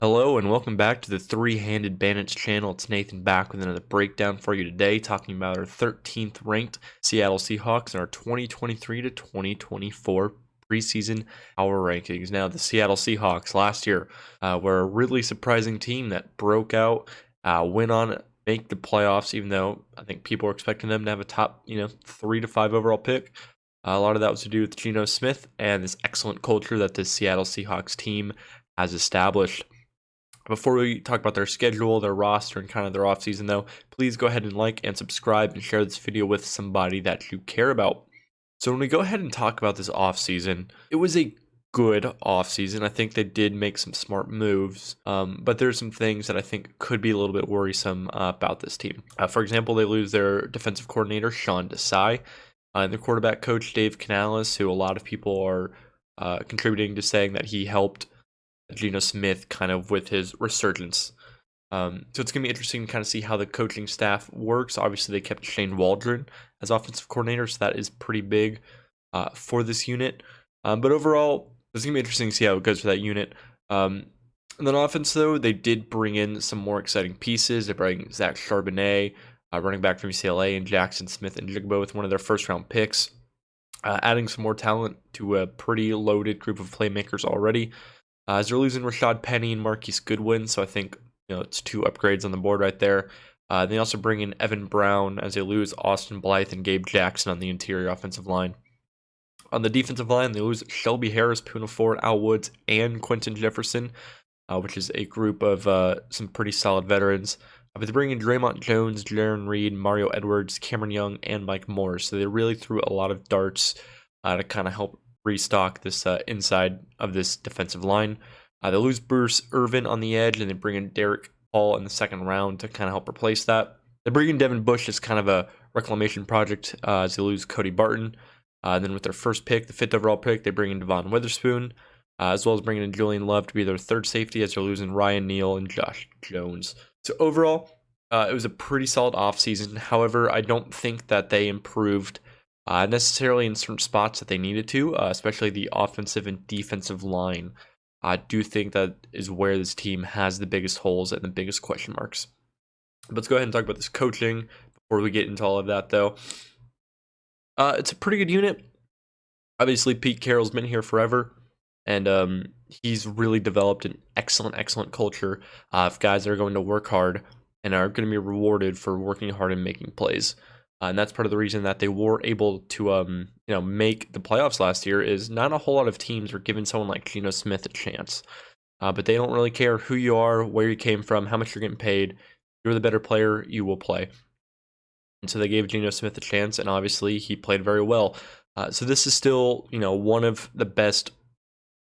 Hello and welcome back to the Three-Handed Bandits channel. It's Nathan back with another breakdown for you today, talking about our 13th ranked Seattle Seahawks and our 2023 to 2024 preseason power rankings. Now, the Seattle Seahawks last year were a really surprising team that broke out, went on make the playoffs, even though I think people were expecting them to have a top 3 to 5 overall pick. A lot of that was to do with Geno Smith and this excellent culture that the Seattle Seahawks team has established. Before we talk about their schedule, their roster, and kind of their offseason, though, please go ahead and like and subscribe and share this video with somebody that you care about. So when we go ahead and talk about this offseason, it was a good offseason. I think they did make some smart moves, but there's some things that I think could be a little bit worrisome about this team. For example, they lose their defensive coordinator, Sean Desai, and their quarterback coach, Dave Canales, who a lot of people are contributing to saying that he helped Geno Smith kind of with his resurgence. So it's going to be interesting to kind of see how the coaching staff works. Obviously, they kept Shane Waldron as offensive coordinator, so that is pretty big for this unit. But overall, it's going to be interesting to see how it goes for that unit. And then offense, though, they did bring in some more exciting pieces. They bring Zach Charbonnet, running back from UCLA, and Jackson Smith and Jigbo with one of their first-round picks, adding some more talent to a pretty loaded group of playmakers already. As they're losing Rashad Penny and Marquise Goodwin, so I think it's two upgrades on the board right there. They also bring in Evan Brown as they lose Austin Blythe and Gabe Jackson on the interior offensive line. On the defensive line, they lose Shelby Harris, Poona Ford, Al Woods, and Quentin Jefferson, which is a group of some pretty solid veterans. But they bring in Draymond Jones, Jaron Reed, Mario Edwards, Cameron Young, and Mike Morris. So they really threw a lot of darts to kind of help restock this inside of this defensive line. They lose Bruce Irvin on the edge, and they bring in Derek Hall in the second round to kind of help replace that. They bring in Devin Bush as kind of a reclamation project as they lose Cody Barton. Then with their first pick, the 5th overall pick, they bring in Devon Witherspoon, as well as bringing in Julian Love to be their third safety as they're losing Ryan Neal and Josh Jones. So overall, it was a pretty solid offseason. However, I don't think that they improved necessarily in certain spots that they needed to, especially the offensive and defensive line. I do think that is where this team has the biggest holes and the biggest question marks. But let's go ahead and talk about this coaching before we get into all of that, though. It's a pretty good unit. Obviously, Pete Carroll's been here forever, and he's really developed an excellent culture of guys that are going to work hard and are going to be rewarded for working hard and making plays. And that's part of the reason that they were able to, make the playoffs last year. Is not a whole lot of teams are giving someone like Geno Smith a chance, but they don't really care who you are, where you came from, how much you're getting paid. If you're the better player, you will play. And so they gave Geno Smith a chance, and obviously he played very well. So this is still, one of the best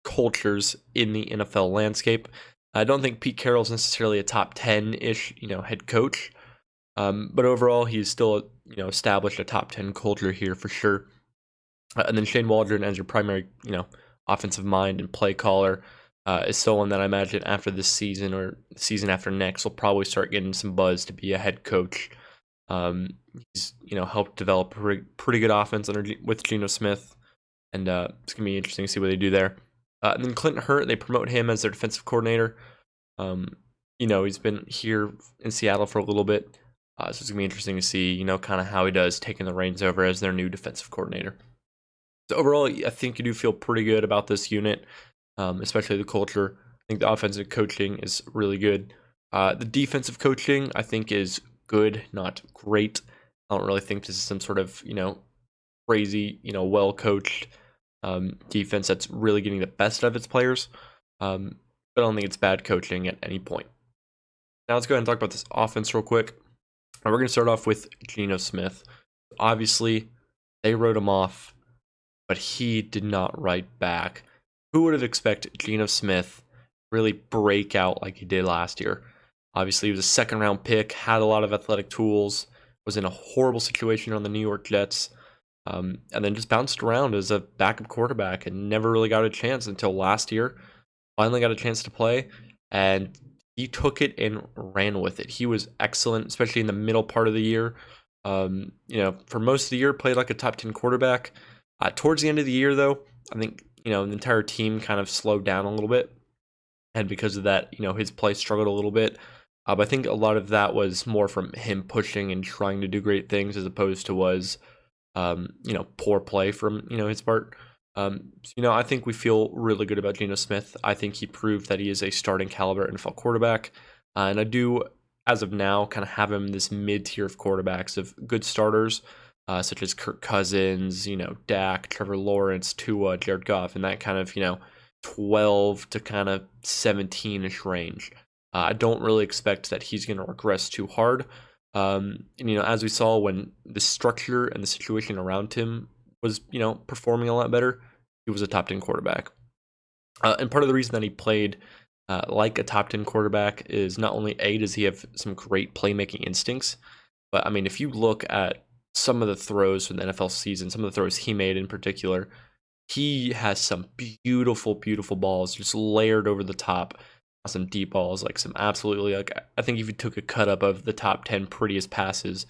cultures in the NFL landscape. I don't think Pete Carroll's necessarily a top 10-ish, head coach. But overall, he's still, established a top 10 culture here for sure. And then Shane Waldron as your primary, offensive mind and play caller is someone that I imagine after this season or the season after next will probably start getting some buzz to be a head coach. He's, helped develop a pretty good offense with Geno Smith, and it's going to be interesting to see what they do there. And then Clinton Hurt, they promote him as their defensive coordinator. He's been here in Seattle for a little bit. So it's going to be interesting to see, kind of how he does taking the reins over as their new defensive coordinator. So overall, I think you do feel pretty good about this unit, especially the culture. I think the offensive coaching is really good. The defensive coaching, I think, is good, not great. I don't really think this is some sort of, crazy, well-coached defense that's really getting the best of its players. But I don't think it's bad coaching at any point. Now let's go ahead and talk about this offense real quick. We're going to start off with Geno Smith. Obviously, they wrote him off, but he did not write back. Who would have expected Geno Smith really break out like he did last year? Obviously, he was a second-round pick, had a lot of athletic tools, was in a horrible situation on the New York Jets, and then just bounced around as a backup quarterback and never really got a chance until last year. Finally got a chance to play, and he took it and ran with it. He was excellent, especially in the middle part of the year. For most of the year, played like a top 10 quarterback. Towards the end of the year, though, I think, the entire team kind of slowed down a little bit. and because of that, his play struggled a little bit. But I think a lot of that was more from him pushing and trying to do great things as opposed to poor play from, his part. I think we feel really good about Geno Smith. I think he proved that he is a starting caliber NFL quarterback. And I do, as of now, kind of have him in this mid-tier of quarterbacks of good starters, such as Kirk Cousins, Dak, Trevor Lawrence, Tua, Jared Goff, and that kind of, 12 to kind of 17-ish range. I don't really expect that he's going to regress too hard. As we saw when the structure and the situation around him was, performing a lot better, he was a top 10 quarterback. And part of the reason that he played like a top 10 quarterback is not only does he have some great playmaking instincts, but I mean, if you look at some of the throws from the NFL season, some of the throws he made in particular, he has some beautiful, beautiful balls just layered over the top. Some deep balls, like some absolutely, like, I think if you took a cut up of the top 10 prettiest passes,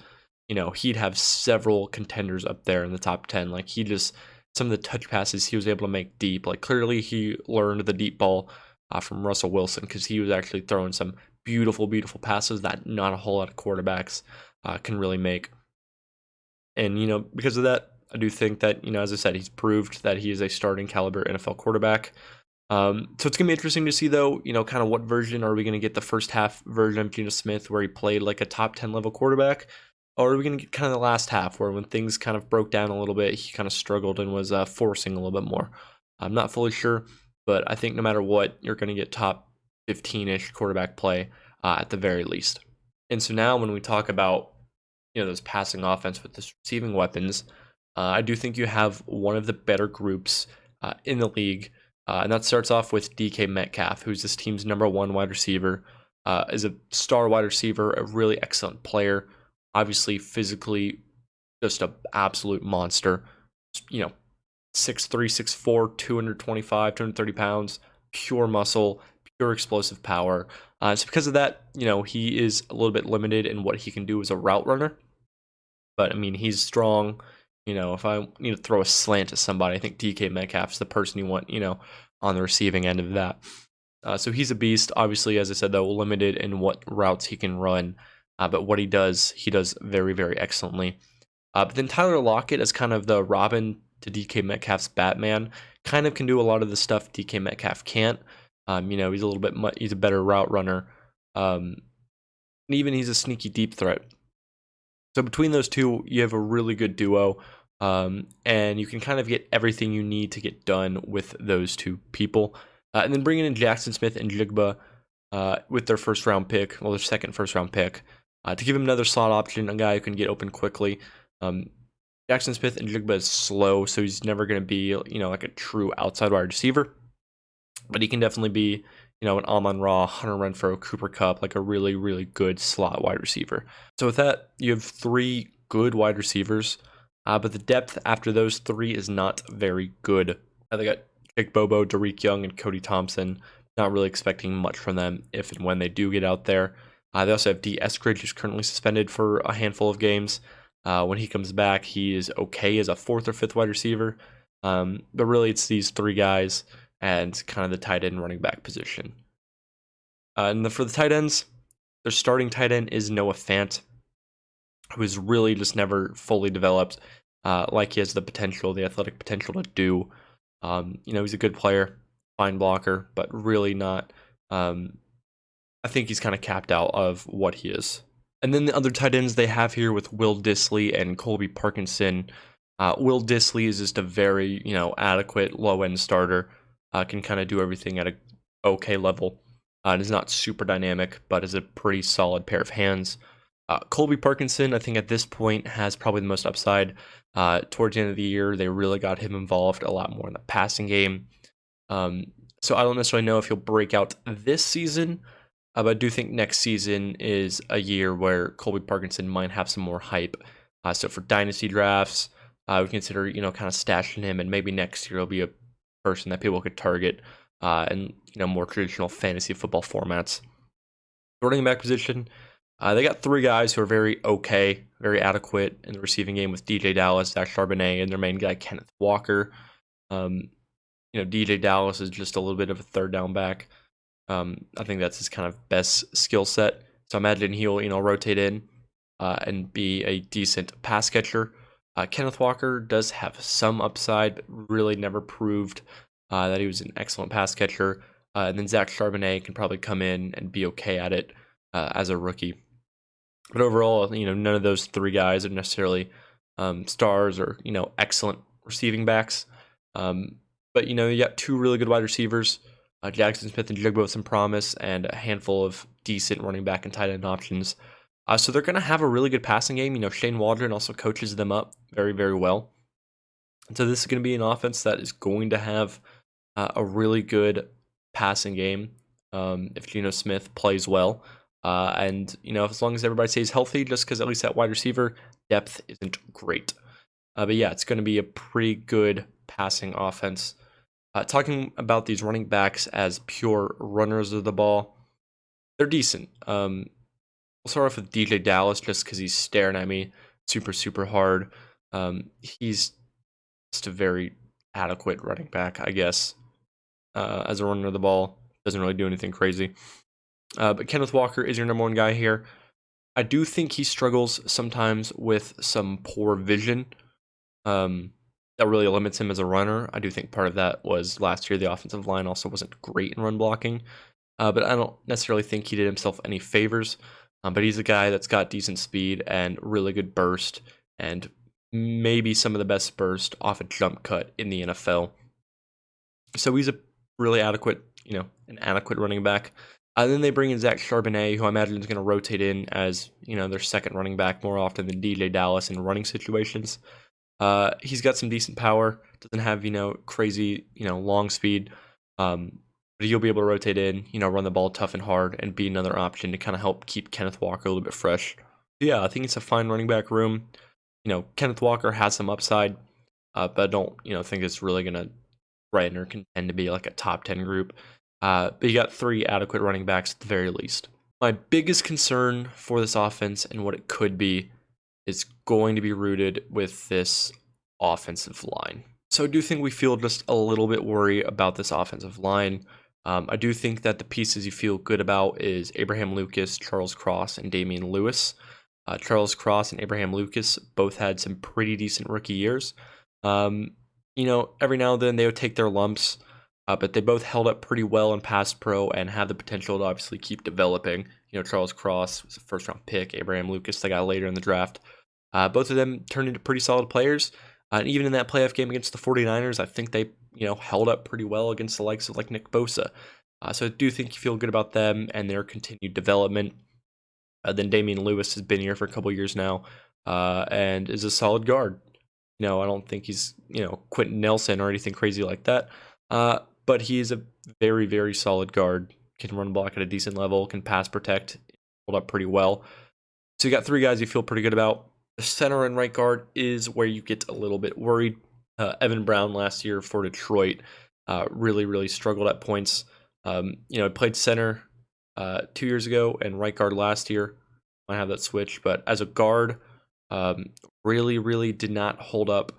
he'd have several contenders up there in the top 10. Like, some of the touch passes he was able to make deep, like, clearly he learned the deep ball from Russell Wilson, because he was actually throwing some beautiful, beautiful passes that not a whole lot of quarterbacks can really make. And, because of that, I do think that, as I said, he's proved that he is a starting caliber NFL quarterback. So it's going to be interesting to see, though, kind of what version are we going to get. The first half version of Geno Smith where he played like a top 10 level quarterback, or are we going to get kind of the last half where when things kind of broke down a little bit, he kind of struggled and was forcing a little bit more. I'm not fully sure, but I think no matter what, you're going to get top 15-ish quarterback play at the very least. And so now when we talk about, those passing offense with the receiving weapons, I do think you have one of the better groups in the league. And that starts off with DK Metcalf, who's this team's number one wide receiver, is a star wide receiver, a really excellent player, obviously physically just an absolute monster, 6'3", 6'4", 225, 230 pounds, pure muscle, pure explosive power. So because of that, he is a little bit limited in what he can do as a route runner. But, I mean, he's strong. If I need to throw a slant at somebody, I think DK Metcalf's the person you want, on the receiving end of that. So he's a beast. Obviously, as I said, though, limited in what routes he can run. But what he does very, very excellently. But then Tyler Lockett is kind of the Robin to DK Metcalf's Batman. Kind of can do a lot of the stuff DK Metcalf can't. He's a better route runner. And even he's a sneaky deep threat. So between those two, you have a really good duo, and you can kind of get everything you need to get done with those two people. And then bringing in Jackson Smith and Jigba with their their second first-round pick, to give him another slot option, a guy who can get open quickly. Jackson Smith and Jigba is slow, so he's never going to be, like a true outside wide receiver. But he can definitely be, an Amon-Ra, Hunter Renfrow, Cooper Kupp, like a really, really good slot wide receiver. So with that, you have three good wide receivers, but the depth after those three is not very good. They got Jake Bobo, Derek Young, and Cody Thompson. Not really expecting much from them if and when they do get out there. They also have D. Eskridge, who's currently suspended for a handful of games. When he comes back, he is okay as a fourth or fifth wide receiver. But really, it's these three guys and kind of the tight end running back position. For the tight ends, their starting tight end is Noah Fant, who is really just never fully developed like he has the athletic potential to do. He's a good player, fine blocker, but really not. I think he's kind of capped out of what he is. And then the other tight ends they have here with Will Dissly and Colby Parkinson. Will Dissly is just a very, adequate low-end starter. Can kind of do everything at a okay level. And is not super dynamic, but is a pretty solid pair of hands. Colby Parkinson, I think at this point, has probably the most upside. Towards the end of the year, they really got him involved a lot more in the passing game. So I don't necessarily know if he'll break out this season, but I do think next season is a year where Colby Parkinson might have some more hype. So for dynasty drafts, we consider, kind of stashing him, and maybe next year he'll be a person that people could target in, more traditional fantasy football formats. The running back position, they got three guys who are very okay, very adequate in the receiving game with DJ Dallas, Zach Charbonnet, and their main guy, Kenneth Walker. DJ Dallas is just a little bit of a third down back. I think that's his kind of best skill set. So I imagine he'll, rotate in and be a decent pass catcher. Kenneth Walker does have some upside, but really never proved that he was an excellent pass catcher. And then Zach Charbonnet can probably come in and be okay at it as a rookie. But overall, none of those three guys are necessarily stars or, excellent receiving backs. But, you got two really good wide receivers, Jackson Smith and Jigba with some promise, and a handful of decent running back and tight end options. So they're going to have a really good passing game. Shane Waldron also coaches them up very, very well. And so this is going to be an offense that is going to have a really good passing game if Geno Smith plays well. And, as long as everybody stays healthy, just because at least that wide receiver depth isn't great. But yeah, it's going to be a pretty good passing offense. Talking about these running backs as pure runners of the ball, they're decent. We'll start off with DJ Dallas just because he's staring at me super, super hard. He's just a very adequate running back, I guess, as a runner of the ball. Doesn't really do anything crazy. But Kenneth Walker is your number one guy here. I do think he struggles sometimes with some poor vision. That really limits him as a runner. I do think part of that was last year the offensive line also wasn't great in run blocking. But I don't necessarily think he did himself any favors. But he's a guy that's got decent speed and really good burst, and maybe some of the best burst off a jump cut in the NFL. So he's a really adequate, an adequate running back. Then they bring in Zach Charbonnet, who I imagine is going to rotate in as, their second running back more often than DJ Dallas in running situations. He's got some decent power, doesn't have, crazy, long speed, but he'll be able to rotate in, run the ball tough and hard and be another option to kind of help keep Kenneth Walker a little bit fresh. Yeah, I think it's a fine running back room. Kenneth Walker has some upside, but I don't, think it's really going to threaten or contend to be like a top 10 group. But you got three adequate running backs at the very least. My biggest concern for this offense and what it could be is going to be rooted with this offensive line. So I do think we feel just a little bit worried about this offensive line. I do think that the pieces you feel good about is Abraham Lucas, Charles Cross, and Damian Lewis. Charles Cross and Abraham Lucas both had some pretty decent rookie years. Every now and then they would take their lumps, but they both held up pretty well in pass pro and have the potential to obviously keep developing. Charles Cross was a first-round pick. Abraham Lucas, they got later in the draft. Both of them turned into pretty solid players. And even in that playoff game against the 49ers, I think they, held up pretty well against the likes of like Nick Bosa. So I do think you feel good about them and their continued development. Then Damian Lewis has been here for a couple years now and is a solid guard. I don't think he's, Quentin Nelson or anything crazy like that. But he is a very, very solid guard. Can run block at a decent level, can pass protect, hold up pretty well. So you got three guys you feel pretty good about. The center and right guard is where you get a little bit worried. Evan Brown last year for Detroit really, really struggled at points. He played center 2 years ago and right guard last year. I have that switch, but as a guard, really, really did not hold up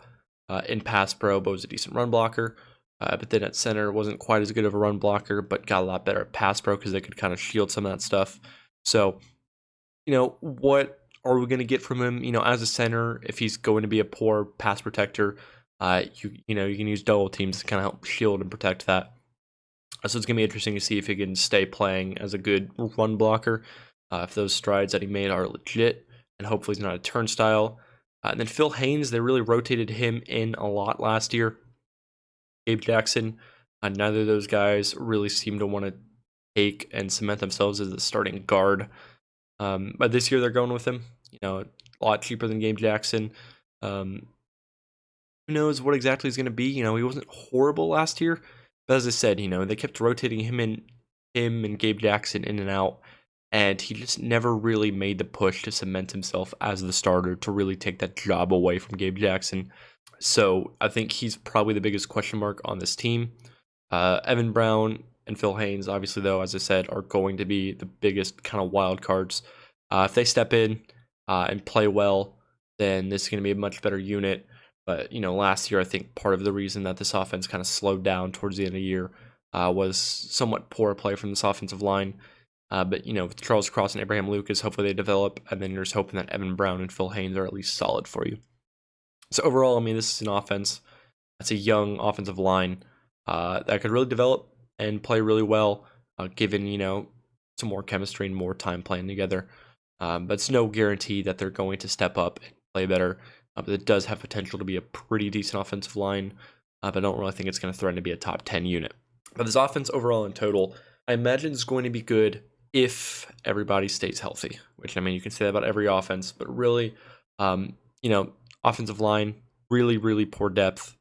in pass pro, but was a decent run blocker. But then at center, wasn't quite as good of a run blocker, but got a lot better at pass pro because they could kind of shield some of that stuff. So, what are we going to get from him? As a center, if he's going to be a poor pass protector, you can use double teams to kind of help shield and protect that. So it's going to be interesting to see if he can stay playing as a good run blocker, if those strides that he made are legit, and hopefully he's not a turnstile. And then Phil Haynes, they really rotated him in a lot last year. Gabe Jackson, neither of those guys really seem to want to take and cement themselves as the starting guard. But this year they're going with him, a lot cheaper than Gabe Jackson. Who knows what exactly he's going to be? He wasn't horrible last year, but as I said, they kept rotating him and Gabe Jackson in and out, and he just never really made the push to cement himself as the starter to really take that job away from Gabe Jackson. So I think he's probably the biggest question mark on this team. Evan Brown and Phil Haynes, obviously, though, as I said, are going to be the biggest kind of wild cards. If they step in and play well, then this is going to be a much better unit. But, last year, I think part of the reason that this offense kind of slowed down towards the end of the year was somewhat poor play from this offensive line. But, with Charles Cross and Abraham Lucas, hopefully they develop, and then you're just hoping that Evan Brown and Phil Haynes are at least solid for you. So overall, this is an offense. That's a young offensive line that could really develop and play really well, given, some more chemistry and more time playing together. But it's no guarantee that they're going to step up and play better. But it does have potential to be a pretty decent offensive line. But I don't really think it's going to threaten to be a top 10 unit. But this offense overall in total, I imagine is going to be good if everybody stays healthy. Which, you can say that about every offense. But really, offensive line, really, really poor depth.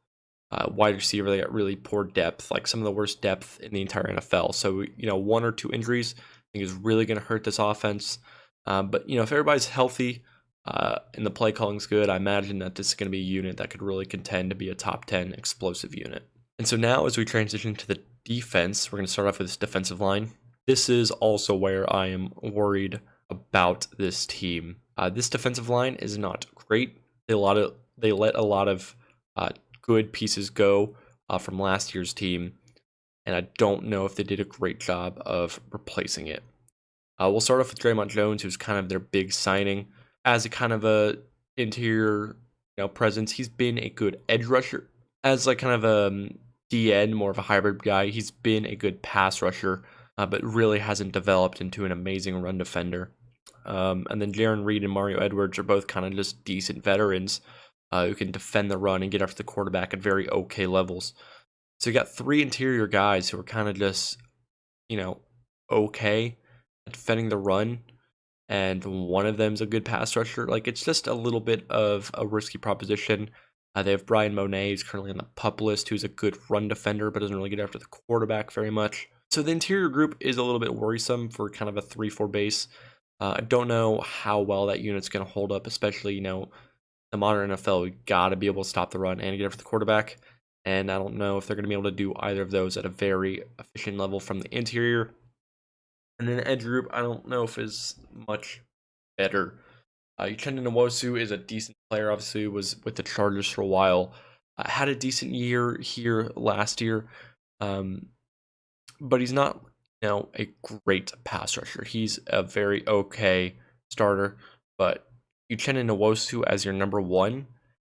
Wide receiver, they got really poor depth, like some of the worst depth in the entire NFL. So, 1 or 2 injuries, I think is really going to hurt this offense. But, if everybody's healthy and the play calling's good, I imagine that this is going to be a unit that could really contend to be a top 10 explosive unit. And so now as we transition to the defense, we're going to start off with this defensive line. This is also where I am worried about this team. This defensive line is not great. They let a lot of good pieces go from last year's team, and I don't know if they did a great job of replacing it. We'll start off with Draymond Jones, who's kind of their big signing as a kind of a interior presence. He's been a good edge rusher as like kind of a DN, more of a hybrid guy. He's been a good pass rusher, but really hasn't developed into an amazing run defender. And then Jaron Reed and Mario Edwards are both kind of just decent veterans who can defend the run and get after the quarterback at very okay levels. So you got 3 interior guys who are kind of just, okay at defending the run, and one of them's a good pass rusher. Like, it's just a little bit of a risky proposition. They have Brian Monet, who's currently on the PUP list, who's a good run defender, but doesn't really get after the quarterback very much. So the interior group is a little bit worrisome for kind of a 3-4 base. I don't know how well that unit's going to hold up, especially, the modern NFL. We got to be able to stop the run and get after the quarterback. And I don't know if they're going to be able to do either of those at a very efficient level from the interior. And then the edge group, I don't know if is much better. Uchenna Nwosu is a decent player, obviously was with the Chargers for a while. Had a decent year here last year, but he's not, a great pass rusher. He's a very okay starter, but Uchenna Nwosu as your number 1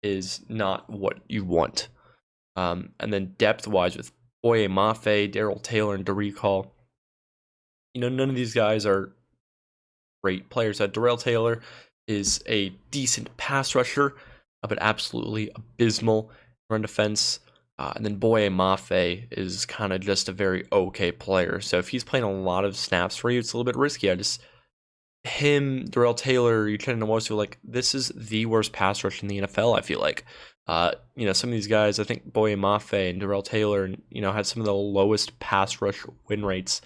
is not what you want. And then depth-wise with Boye Mafe, Darrell Taylor, and Dariq Hall, none of these guys are great players. Darrell Taylor is a decent pass rusher, but absolutely abysmal run defense. And then Boye Mafe is kind of just a very okay player. So if he's playing a lot of snaps for you, it's a little bit risky. Darrell Taylor, Uchenna Nwosu, like, this is the worst pass rush in the NFL, I feel like. Some of these guys, I think Boye Mafe and Darrell Taylor, had some of the lowest pass rush win rates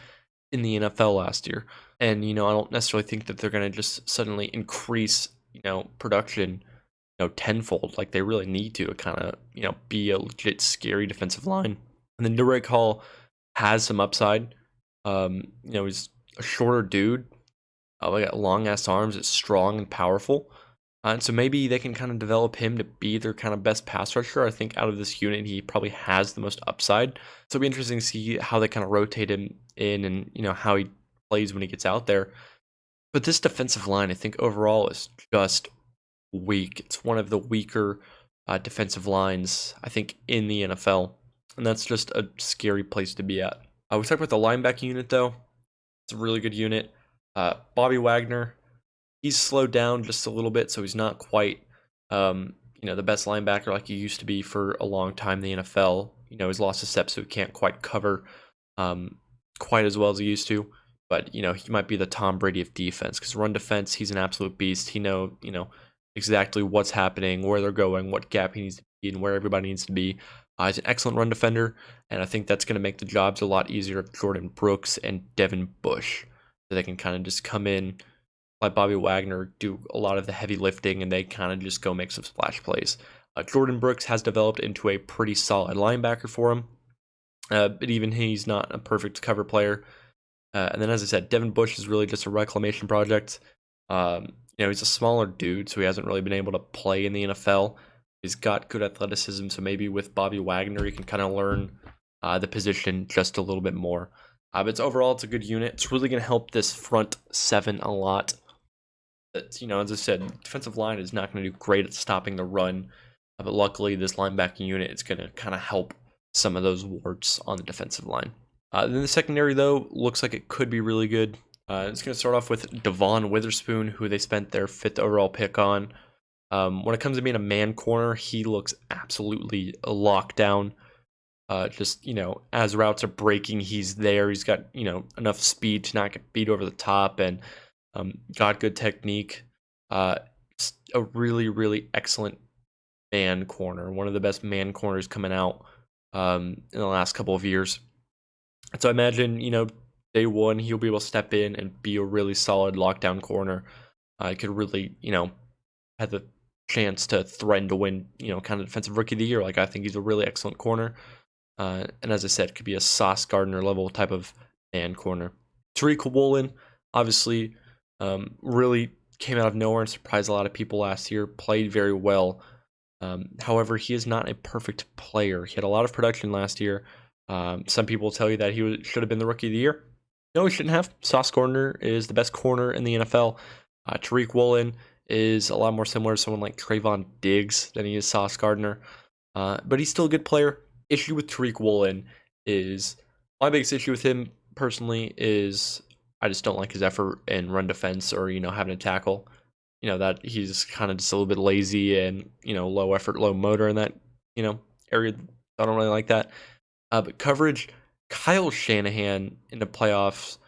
in the NFL last year. And, I don't necessarily think that they're going to just suddenly increase, production, tenfold like they really need to kind of, be a legit scary defensive line. And then Dariq Hall has some upside. He's a shorter dude. They got long-ass arms. It's strong and powerful. And so maybe they can kind of develop him to be their kind of best pass rusher. I think out of this unit, he probably has the most upside. So it'll be interesting to see how they kind of rotate him in and, how he plays when he gets out there. But this defensive line, I think overall is just weak. It's one of the weaker defensive lines, I think, in the NFL. And that's just a scary place to be at. We talked about the linebacking unit, though. It's a really good unit. Bobby Wagner, he's slowed down just a little bit, so he's not quite, the best linebacker like he used to be for a long time in the NFL. He's lost his steps, so he can't quite cover quite as well as he used to. But, he might be the Tom Brady of defense, because run defense, he's an absolute beast. He knows, exactly what's happening, where they're going, what gap he needs to be, and where everybody needs to be. He's an excellent run defender, and I think that's going to make the jobs a lot easier of Jordan Brooks and Devin Bush. So they can kind of just come in, let Bobby Wagner do a lot of the heavy lifting, and they kind of just go make some splash plays. Jordan Brooks has developed into a pretty solid linebacker for him, but even he's not a perfect cover player. And then, as I said, Devin Bush is really just a reclamation project. He's a smaller dude, so he hasn't really been able to play in the NFL. He's got good athleticism, so maybe with Bobby Wagner, he can kind of learn the position just a little bit more. But overall, it's a good unit. It's really going to help this front seven a lot. But, as I said, defensive line is not going to do great at stopping the run. But luckily, this linebacking unit is going to kind of help some of those warts on the defensive line. Then the secondary, though, looks like it could be really good. It's going to start off with Devon Witherspoon, who they spent their 5th overall pick on. When it comes to being a man corner, he looks absolutely locked down. Just, as routes are breaking, he's there. He's got, enough speed to not get beat over the top, and got good technique. Just a really, really excellent man corner. One of the best man corners coming out in the last couple of years. So I imagine, day one, he'll be able to step in and be a really solid lockdown corner. He could really, have the chance to threaten to win, kind of defensive rookie of the year. Like, I think he's a really excellent corner. And as I said, could be a Sauce Gardner level type of man corner. Tariq Woolen, obviously, really came out of nowhere and surprised a lot of people last year. Played very well. However, he is not a perfect player. He had a lot of production last year. Some people tell you that he should have been the rookie of the year. No, he shouldn't have. Sauce Gardner is the best corner in the NFL. Tariq Woolen is a lot more similar to someone like Trayvon Diggs than he is Sauce Gardner. But he's still a good player. Issue with Tariq Woolen is, my biggest issue with him personally is I just don't like his effort in run defense or, having to tackle. That he's kind of just a little bit lazy and, low effort, low motor in that, area. I don't really like that. But coverage, Kyle Shanahan in the playoffs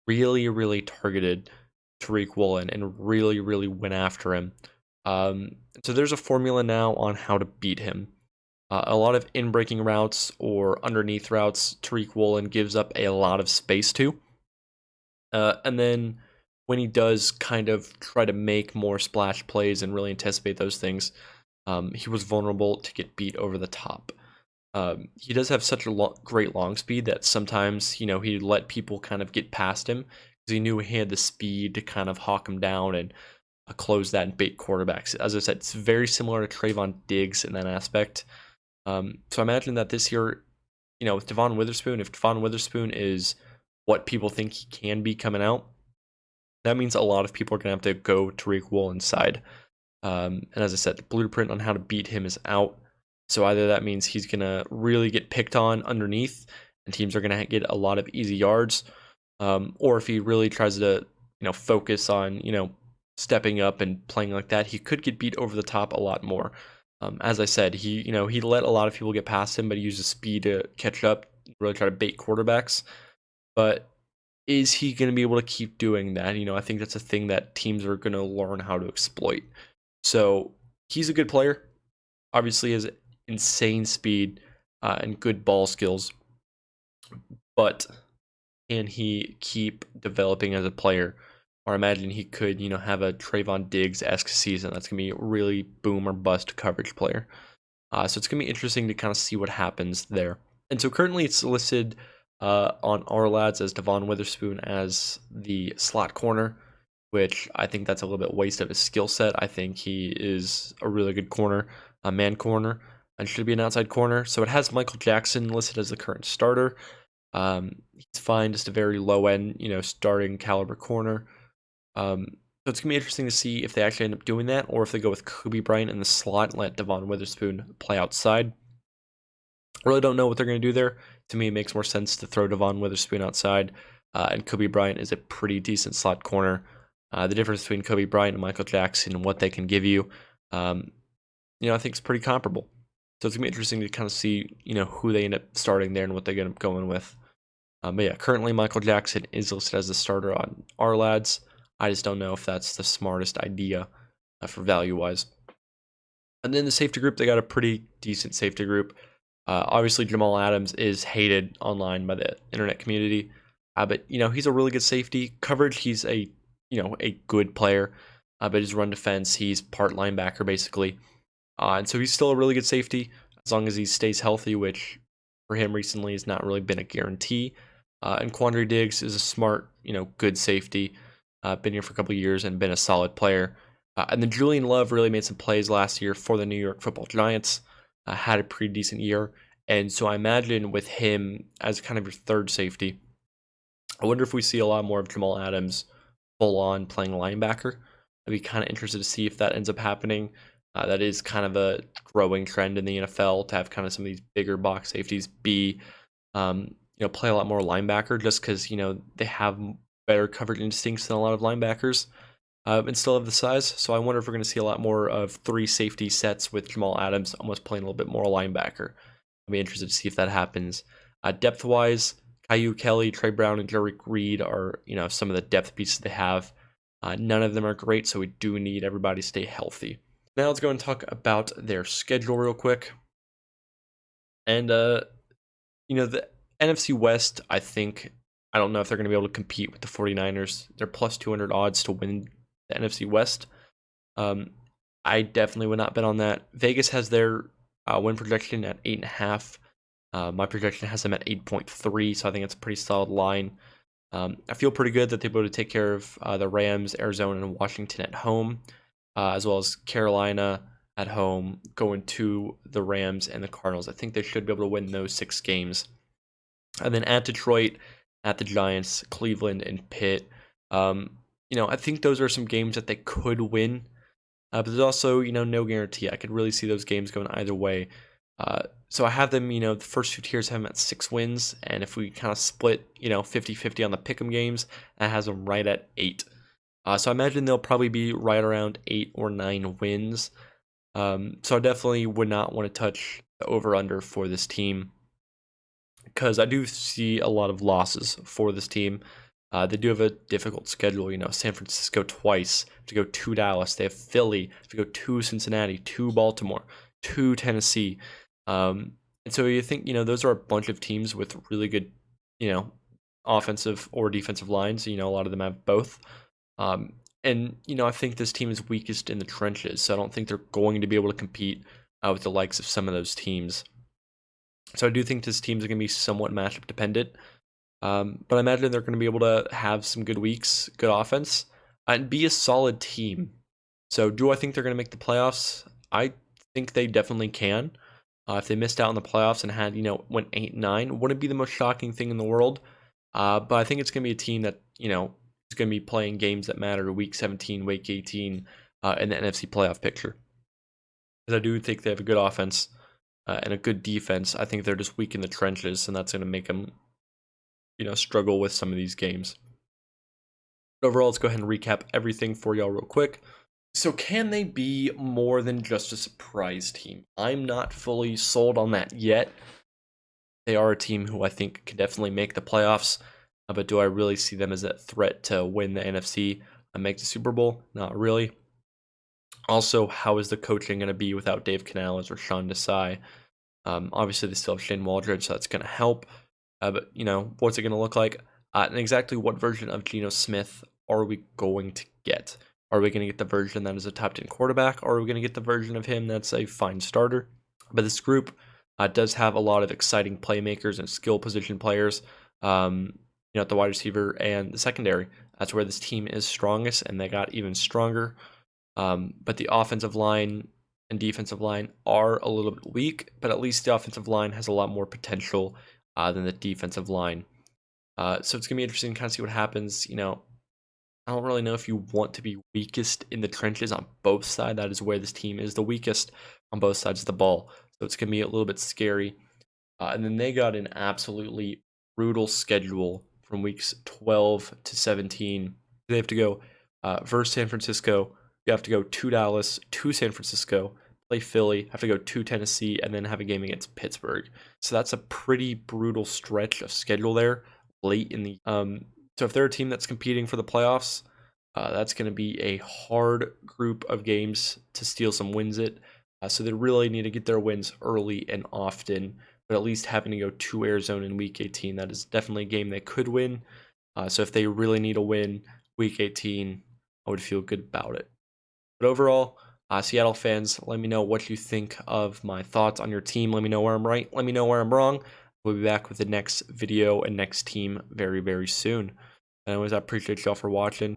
really, really targeted Tariq Woolen and really, really went after him. So there's a formula now on how to beat him. A lot of in-breaking routes or underneath routes, Tariq Woolen gives up a lot of space to. And then when he does kind of try to make more splash plays and really anticipate those things, he was vulnerable to get beat over the top. He does have such a great long speed that sometimes, he'd let people kind of get past him because he knew he had the speed to kind of hawk him down and close that and bait quarterbacks. As I said, it's very similar to Trayvon Diggs in that aspect. So I imagine that this year, with Devon Witherspoon, if Devon Witherspoon is what people think he can be coming out, that means a lot of people are going to have to go Tariq Woolen's side. And as I said, the blueprint on how to beat him is out. So either that means he's going to really get picked on underneath and teams are going to get a lot of easy yards. Or if he really tries to, focus on, stepping up and playing like that, he could get beat over the top a lot more. As I said, he let a lot of people get past him, but he uses speed to catch up, really try to bait quarterbacks. But is he going to be able to keep doing that? I think that's a thing that teams are going to learn how to exploit. So he's a good player. Obviously, has insane speed and good ball skills. But can he keep developing as a player? Or imagine he could, have a Trayvon Diggs-esque season. That's going to be a really boom or bust coverage player. So it's going to be interesting to kind of see what happens there. And so currently it's listed on our lads as Devon Witherspoon as the slot corner, which I think that's a little bit waste of his skill set. I think he is a really good corner, a man corner, and should be an outside corner. So it has Michael Jackson listed as the current starter. He's fine, just a very low end, starting caliber corner. So it's going to be interesting to see if they actually end up doing that or if they go with Kobe Bryant in the slot and let Devon Witherspoon play outside. I really don't know what they're going to do there. To me, it makes more sense to throw Devon Witherspoon outside, and Kobe Bryant is a pretty decent slot corner. The difference between Kobe Bryant and Michael Jackson and what they can give you, I think is pretty comparable. So it's going to be interesting to kind of see, who they end up starting there and what they end up going with. But yeah, currently Michael Jackson is listed as the starter on our lads. I just don't know if that's the smartest idea for value-wise. And then the safety group, they got a pretty decent safety group. Obviously, Jamal Adams is hated online by the internet community. But, he's a really good safety. Coverage, he's a good player. But his run defense, he's part linebacker, basically. And so he's still a really good safety as long as he stays healthy, which for him recently has not really been a guarantee. And Quandre Diggs is a smart, good safety. Been here for a couple of years and been a solid player. And then Julian Love really made some plays last year for the New York Football Giants. Had a pretty decent year. And so I imagine with him as kind of your third safety, I wonder if we see a lot more of Jamal Adams full on playing linebacker. I'd be kind of interested to see if that ends up happening. That is kind of a growing trend in the NFL to have kind of some of these bigger box safeties be, play a lot more linebacker just because, they have better coverage instincts than a lot of linebackers and still have the size. So I wonder if we're going to see a lot more of 3 safety sets with Jamal Adams almost playing a little bit more linebacker. I'll be interested to see if that happens. Depth-wise, Caillou Kelly, Trey Brown, and Jerick Reed are, some of the depth pieces they have. None of them are great, so we do need everybody to stay healthy. Now let's go and talk about their schedule real quick. And, the NFC West, I don't know if they're going to be able to compete with the 49ers. They're plus 200 odds to win the NFC West. I definitely would not bet on that. Vegas has their win projection at 8.5. My projection has them at 8.3, so I think it's a pretty solid line. I feel pretty good that they'll be able to take care of the Rams, Arizona, and Washington at home, as well as Carolina at home, going to the Rams and the Cardinals. I think they should be able to win those 6 games. And then at Detroit, at the Giants, Cleveland, and Pitt. I think those are some games that they could win. But there's also, no guarantee. I could really see those games going either way. So I have them, the first 2 tiers have them at 6 wins. And if we kind of split, 50-50 on the pick'em games, that has them right at 8. So I imagine they'll probably be right around 8 or 9 wins. So I definitely would not want to touch the over-under for this team, because I do see a lot of losses for this team. They do have a difficult schedule. San Francisco twice, to go to Dallas. They have Philly, to go to Cincinnati, to Baltimore, to Tennessee. And so you think, those are a bunch of teams with really good, offensive or defensive lines. A lot of them have both. And I think this team is weakest in the trenches, so I don't think they're going to be able to compete with the likes of some of those teams. So I do think this team's going to be somewhat matchup dependent. But I imagine they're going to be able to have some good weeks, good offense, and be a solid team. So do I think they're going to make the playoffs? I think they definitely can. If they missed out on the playoffs and had, went 8-9, wouldn't be the most shocking thing in the world. But I think it's going to be a team that, is going to be playing games that matter, week 17, week 18, in the NFC playoff picture. Because I do think they have a good offense and a good defense. I think they're just weak in the trenches, and that's going to make them, struggle with some of these games. But overall, let's go ahead and recap everything for y'all real quick. So can they be more than just a surprise team? I'm not fully sold on that yet. They are a team who I think could definitely make the playoffs, but do I really see them as a threat to win the NFC and make the Super Bowl? Not really. Also, how is the coaching going to be without Dave Canales or Sean Desai? Obviously, they still have Shane Waldron, so that's going to help. But, what's it going to look like? And exactly what version of Geno Smith are we going to get? Are we going to get the version that is a top 10 quarterback, or are we going to get the version of him that's a fine starter? But this group does have a lot of exciting playmakers and skill position players, at the wide receiver and the secondary. That's where this team is strongest, and they got even stronger. But the offensive line and defensive line are a little bit weak, but at least the offensive line has a lot more potential than the defensive line. So it's going to be interesting to kind of see what happens. I don't really know if you want to be weakest in the trenches on both sides. That is where this team is the weakest on both sides of the ball. So it's going to be a little bit scary. And then they got an absolutely brutal schedule from weeks 12 to 17. They have to go versus San Francisco. You have to go to Dallas, to San Francisco, play Philly, have to go to Tennessee, and then have a game against Pittsburgh. So that's a pretty brutal stretch of schedule there late in the so if they're a team that's competing for the playoffs, that's going to be a hard group of games to steal some wins at. So they really need to get their wins early and often, but at least having to go to Arizona in week 18, that is definitely a game they could win. So if they really need a win week 18, I would feel good about it. But overall, Seattle fans, let me know what you think of my thoughts on your team. Let me know where I'm right. Let me know where I'm wrong. We'll be back with the next video and next team very, very soon. Anyways, I appreciate y'all for watching.